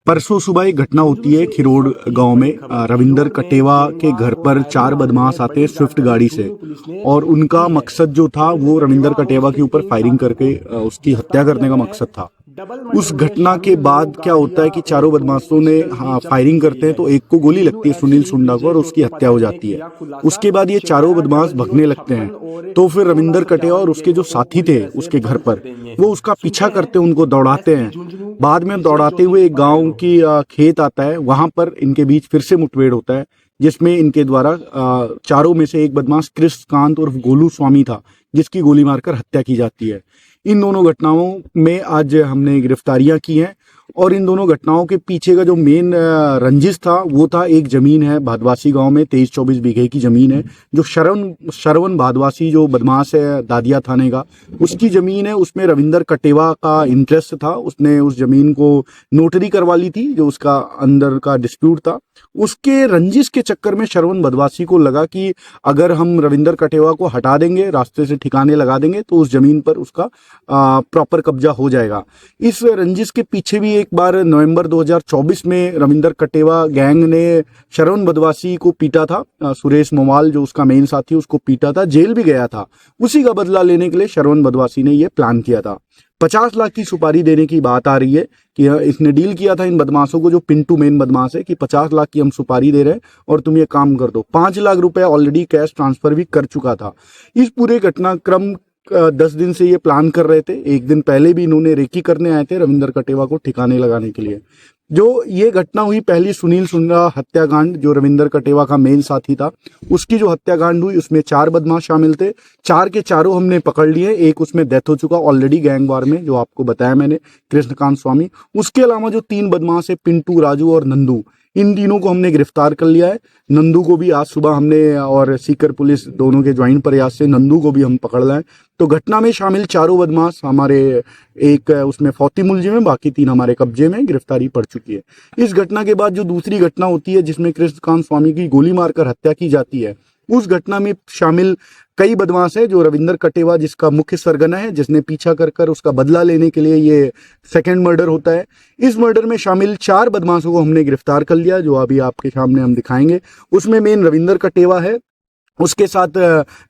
परसों सुबह एक घटना होती है खिरोड़ गांव में। रविंदर कटेवा के घर पर 4 बदमाश आते हैं स्विफ्ट गाड़ी से, और उनका मकसद जो था वो रविंदर कटेवा के ऊपर फायरिंग करके उसकी हत्या करने का मकसद था। उस घटना के बाद क्या होता है कि चारों बदमाशों ने फायरिंग करते हैं तो एक को गोली लगती है सुनील सुंडा को, और उसकी हत्या हो जाती है। उसके बाद ये चारों बदमाश भगने लगते हैं, तो फिर रविंदर कटेवा और उसके जो साथी थे उसके घर पर वो उसका पीछा करते हैं, उनको दौड़ाते हैं। बाद में दौड़ाते हुए एक गांव की खेत आता है, वहां पर इनके बीच फिर से मुठभेड़ होता है, जिसमें इनके द्वारा चारों में से एक बदमाश कृष्णकांत और गोलू स्वामी था, जिसकी गोली मारकर हत्या की जाती है। इन दोनों घटनाओं में आज हमने गिरफ्तारियां की हैं, और इन दोनों घटनाओं के पीछे का जो मेन रंजिश था वो था, एक जमीन है भादवासी गांव में 23-24 बीघे की जमीन है, जो श्रवण भादवासी जो बदमाश है दादिया थाने का, उसकी जमीन है। उसमें रविंदर कटेवा का इंटरेस्ट था, उसने उस जमीन को नोटरी करवा ली थी, जो उसका अंदर का डिस्प्यूट था। उसके रंजिश के चक्कर में श्रवण भादवासी को लगा कि अगर हम रविंदर कटेवा को हटा देंगे, रास्ते से ठिकाने लगा देंगे, तो उस जमीन पर उसका प्रॉपर कब्जा हो जाएगा। इस रंजिश के पीछे भी एक बार नवंबर 2024 में रविंदर कटेवा गैंग ने श्रवण भादवासी को पीटा था। सुरेश मोवाल जो उसका मेन साथी उसको पीटा था, जेल भी गया था। उसी का बदला लेने के लिए श्रवण भादवासी ने यह प्लान किया था। 50 लाख की सुपारी देने की बात आ रही है कि इसने डील किया था इन बदमाशों को, जो पिंटू मेन बदमाश है, कि 50 लाख की हम सुपारी दे रहे हैं और तुम ये काम कर दो। 5 लाख रुपए ऑलरेडी कैश ट्रांसफर भी कर चुका था। इस पूरे घटनाक्रम 10 दिन से ये प्लान कर रहे थे। एक दिन पहले भी इन्होंने रेकी करने आए थे रविंदर कटेवा को ठिकाने लगाने के लिए। जो ये घटना हुई पहली सुनील सुंडा हत्याकांड, जो रविंदर कटेवा का मेन साथी था, उसकी जो हत्याकांड हुई उसमें 4 बदमाश शामिल थे। 4 के चारों हमने पकड़ लिए। एक उसमें डेथ हो चुका ऑलरेडी गैंग वार में, जो आपको बताया मैंने, कृष्णकांत स्वामी। उसके अलावा जो 3 बदमाश है, पिंटू, राजू और नंदू, इन तीनों को हमने गिरफ्तार कर लिया है। नंदू को भी आज सुबह हमने, और सीकर पुलिस दोनों के ज्वाइंट प्रयास से नंदू को भी हम पकड़ लाए। तो घटना में शामिल चारों बदमाश हमारे, एक उसमें फौती मुलजिम है, बाकी 3 हमारे कब्जे में, गिरफ्तारी पड़ चुकी है। इस घटना के बाद जो दूसरी घटना होती है जिसमें कृष्णकांत स्वामी की गोली मारकर हत्या की जाती है, उस घटना में शामिल कई बदमाश है। जो रविंदर कटेवा जिसका मुख्य सरगना है, जिसने पीछा कर उसका बदला लेने के लिए ये सेकंड मर्डर होता है। इस मर्डर में शामिल 4 बदमाशों को हमने गिरफ्तार कर लिया, जो अभी आपके सामने हम दिखाएंगे। उसमें मेन रविंदर कटेवा है, उसके साथ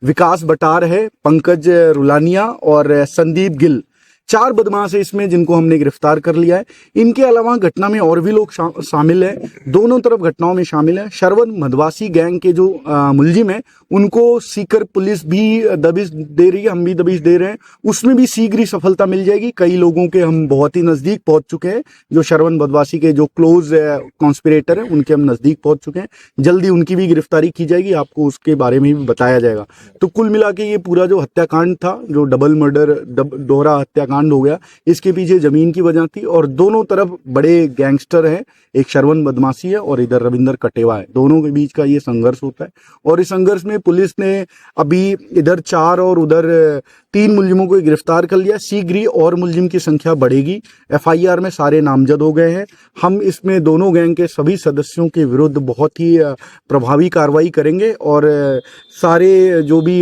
विकास बटार है, पंकज रुलानिया और संदीप गिल। 4 बदमाश है इसमें जिनको हमने गिरफ्तार कर लिया है। इनके अलावा घटना में और भी लोग शामिल हैं, दोनों तरफ घटनाओं में शामिल है। श्रवण भादवासी गैंग के जो मुलजिम है, उनको सीकर पुलिस भी दबिश दे रही है, हम भी दबिश दे रहे हैं। उसमें भी शीघ्र ही सफलता मिल जाएगी। कई लोगों के हम बहुत ही नजदीक पहुंच चुके हैं। जो श्रवण भादवासी के जो क्लोज कॉन्स्पिरेटर है, उनके हम नजदीक पहुंच चुके हैं। जल्दी उनकी भी गिरफ्तारी की जाएगी, आपको उसके बारे में भी बताया जाएगा। तो कुल मिला के ये पूरा जो हत्याकांड था, जो डबल मर्डर, दोहरा हत्याकांड हो गया, इसके पीछे जमीन की वजह थी। और दोनों तरफ बड़े गैंगस्टर हैं, एक श्रवण बदमाशी है और इधर रविंदर कटेवा है। दोनों के बीच का ये संघर्ष होता है, और इस संघर्ष में पुलिस ने अभी इधर 4 और उधर 3 मुलजिमों को गिरफ्तार कर लिया। शीघ्र ही और मुलजिम की संख्या बढ़ेगी। FIR में सारे नामजद हो गए हैं। हम इसमें दोनों गैंग के सभी सदस्यों के विरुद्ध बहुत ही प्रभावी कार्रवाई करेंगे, और सारे जो भी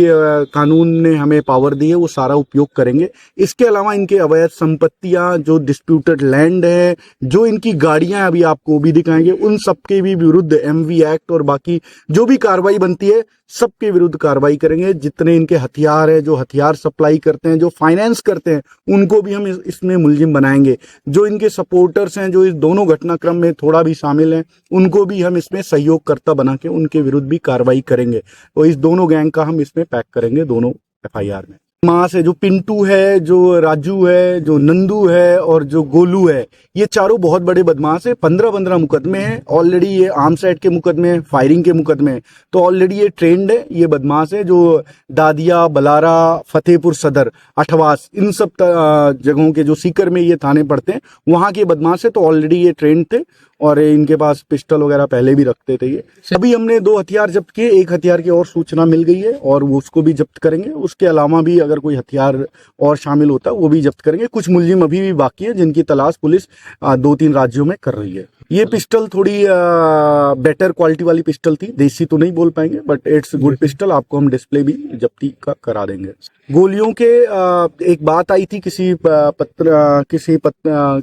कानून ने हमें पावर दी है वो सारा उपयोग करेंगे। इसके अलावा इनके अवैध संपत्तियां, जो डिस्प्यूटेड लैंड है, जो इनकी गाड़ियां अभी आपको भी दिखाएंगे, उन सबके भी विरुद्ध MV एक्ट और बाकी जो भी कार्रवाई बनती है सबके विरुद्ध कार्रवाई करेंगे। जितने इनके हथियार है, जो हथियार सप्लाई करते हैं, जो फाइनेंस करते हैं, उनको भी हम इसमें मुलजिम बनाएंगे। जो इनके सपोर्टर्स हैं, जो इस दोनों घटनाक्रम में थोड़ा भी शामिल हैं, उनको भी हम इसमें सहयोगकर्ता बना के उनके विरुद्ध भी कार्रवाई करेंगे। तो इस दोनों गैंग का हम इसमें पैक करेंगे दोनों FIR में। मास है, जो पिंटू है, जो राजू है, जो नंदू है और जो गोलू है, ये चारों बहुत बड़े बदमाश है। 15 मुकदमे हैं ऑलरेडी। ये आर्म्स एक्ट के मुकदमे हैं, फायरिंग के मुकदमे हैं, तो ऑलरेडी ये ट्रेंड है। ये बदमाश है जो दादिया, बलारा, फतेहपुर सदर, अठवास, इन सब जगहों के, जो सीकर में ये थाने पड़ते हैं, वहां के बदमाश है। तो ऑलरेडी ये ट्रेंड थे, और इनके पास पिस्टल वगैरह पहले भी रखते थे ये। अभी हमने 2 हथियार जब्त किए, 1 हथियार की और सूचना मिल गई है, और वो उसको भी जब्त करेंगे। उसके अलावा भी अगर कोई हथियार और शामिल होता है वो भी जब्त करेंगे। कुछ मुलजिम अभी भी बाकी है, जिनकी तलाश पुलिस 2-3 राज्यों में कर रही है। ये पिस्टल थोड़ी बेटर क्वालिटी वाली पिस्टल थी, देसी तो नहीं बोल पाएंगे बट इट्स गुड पिस्टल। आपको हम डिस्प्ले भी जब्ती का करा देंगे। गोलियों के एक बात आई थी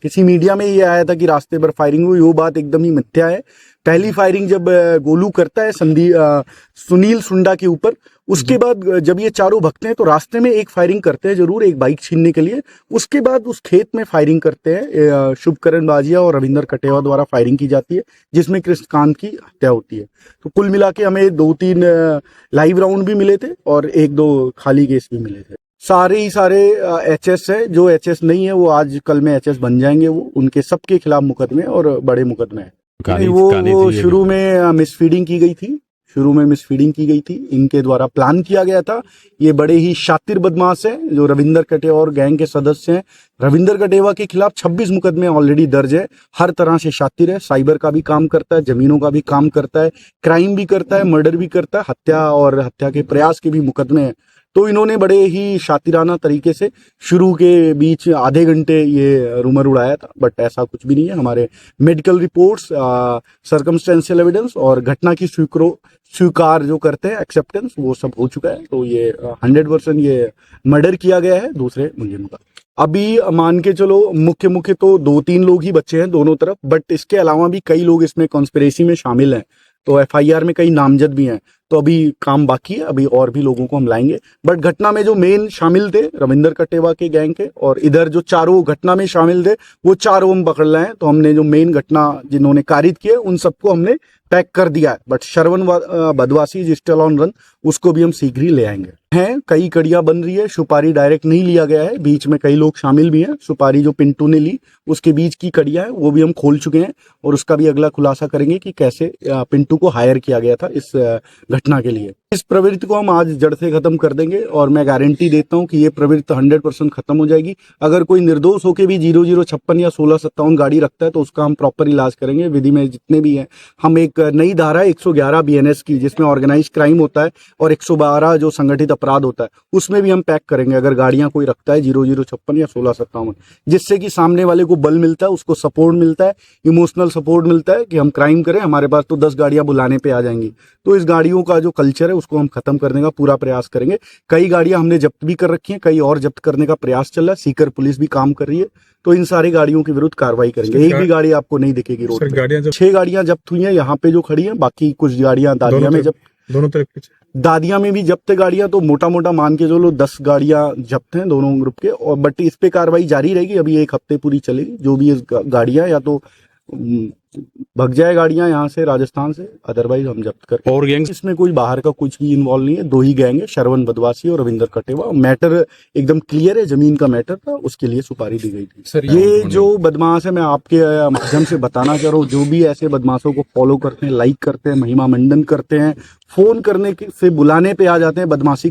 किसी मीडिया में ये आया था कि रास्ते पर फायरिंग हुई, वो बात एकदम ही मिथ्या है। पहली फायरिंग जब गोलू करता है सुनील सुंडा के ऊपर, उसके बाद जब ये चारों भगते हैं तो रास्ते में एक फायरिंग करते हैं जरूर, एक बाइक छीनने के लिए। उसके बाद उस खेत में फायरिंग करते हैं, शुभकरण बाजिया और रविंदर कटेवा द्वारा फायरिंग की जाती है, जिसमें कृष्णकांत की हत्या होती है। तो कुल मिला के हमें 2-3 लाइव राउंड भी मिले थे और 1-2 खाली केस भी मिले थे। सारे ही सारे एचएस है, जो एचएस नहीं है वो आज कल में एचएस बन जाएंगे। वो उनके सबके खिलाफ मुकदमे और बड़े मुकदमे हैं। वो शुरू में मिसफीडिंग की गई थी, इनके द्वारा प्लान किया गया था। ये बड़े ही शातिर बदमाश हैं जो रविंदर कटेवा और गैंग के सदस्य हैं। रविंदर कटेवा के खिलाफ 26 मुकदमे ऑलरेडी दर्ज है। हर तरह से शातिर है, साइबर का भी काम करता है, जमीनों का भी काम करता है, क्राइम भी करता है, मर्डर भी करता है, हत्या और हत्या के प्रयास के भी मुकदमे हैं। तो इन्होंने बड़े ही शातिराना तरीके से शुरू के बीच आधे घंटे ये रूमर उड़ाया था, बट ऐसा कुछ भी नहीं है। हमारे मेडिकल रिपोर्ट्स, सर्कमस्टेंशियल एविडेंस और घटना की स्वीकार जो करते हैं, एक्सेप्टेंस, वो सब हो चुका है। तो ये 100% ये मर्डर किया गया है दूसरे मुलजिम का। अभी मान के चलो मुख्य तो 2-3 लोग ही बचे हैं दोनों तरफ, बट इसके अलावा भी कई लोग इसमें कॉन्स्पिरेसी में शामिल हैं। तो एफआईआर में कई नामजद भी हैं। तो अभी काम बाकी है, अभी और भी लोगों को हम लाएंगे। बट घटना में जो मेन शामिल थे रविंदर कटेवा के गैंग के, और इधर जो चारों घटना में शामिल थे वो चारों हम पकड़ रहे हैं। तो हमने जो मेन घटना जिन्होंने कारित किए उन सबको हमने पैक कर दिया है। But Shravan Badwasi is still on run, उसको भी हम शीघ्र ही ले आएंगे। हैं कई कड़ियां बन रही है, सुपारी डायरेक्ट नहीं लिया गया है, बीच में कई लोग शामिल भी हैं। सुपारी जो पिंटू ने ली उसके बीच की कड़ियां हैं वो भी हम खोल चुके हैं, और उसका भी अगला खुलासा करेंगे कि कैसे पिंटू को हायर किया गया था इस घटना के लिए। इस प्रवृत्ति को हम आज जड़ से खत्म कर देंगे, और मैं गारंटी देता हूं कि ये प्रवृत्ति 100% खत्म हो जाएगी। अगर कोई निर्दोष होकर भी 0056 या 1657 गाड़ी रखता है तो उसका हम प्रॉपर इलाज करेंगे। विधि में जितने भी हैं, हम एक नई धारा 111 बीएनएस की, जिसमें ऑर्गेनाइज क्राइम होता है, और 112 जो संगठित अपराध होता है, उसमें भी हम पैक करेंगे अगर गाड़ियां कोई रखता है 0056 या 1657, जिससे कि सामने वाले को बल मिलता है, उसको सपोर्ट मिलता है, इमोशनल सपोर्ट मिलता है कि हम क्राइम करें, हमारे पास तो 10 गाड़ियां बुलाने पे आ जाएंगी। तो इस गाड़ियों का जो कल्चर है उसको हम खत्म करने का पूरा प्रयास करेंगे। कई गाड़ियां हमने जब्त भी कर रखी हैं, कई और जब्त करने का प्रयास चल रहा है, सीकर पुलिस भी काम कर रही है। तो इन सारी गाड़ियों के विरुद्ध कार्रवाई करेंगे। एक भी गाड़ी आपको नहीं दिखेगी रोड पे। 6 गाड़ियां जब्त हुई हैं यहाँ पे जो खड़ी हैं, बाकी कुछ गाड़ियां दादिया में दोनों तरफ दादिया में भी जब्त है गाड़ियां। तो मोटा मोटा मान के चलो 10 गाड़ियां जब्त हैं दोनों ग्रुप के, और बट इस पे कार्रवाई जारी रहेगी। अभी 1 हफ्ते पूरी चलेगी। जो भी इस गाड़ियां या तो भग जाए गाड़ियां यहाँ से राजस्थान से, अदरवाइज हम जब्त कर। और गैंग इसमें कोई बाहर का कुछ भी इन्वॉल्व नहीं है, 2 ही गैंग है, श्रवण बदवासी और रविंदर कटेवा। मैटर एकदम क्लियर है, जमीन का मैटर था, उसके लिए सुपारी दी गई थी। ये जो बदमाश है, मैं आपके माध्यम से बताना चाह रहा हूँ, जो भी ऐसे बदमाशों को फॉलो करते हैं, लाइक करते हैं, महिमा मंडन करते हैं, फोन करने से बुलाने पे आ जाते हैं, बदमाशी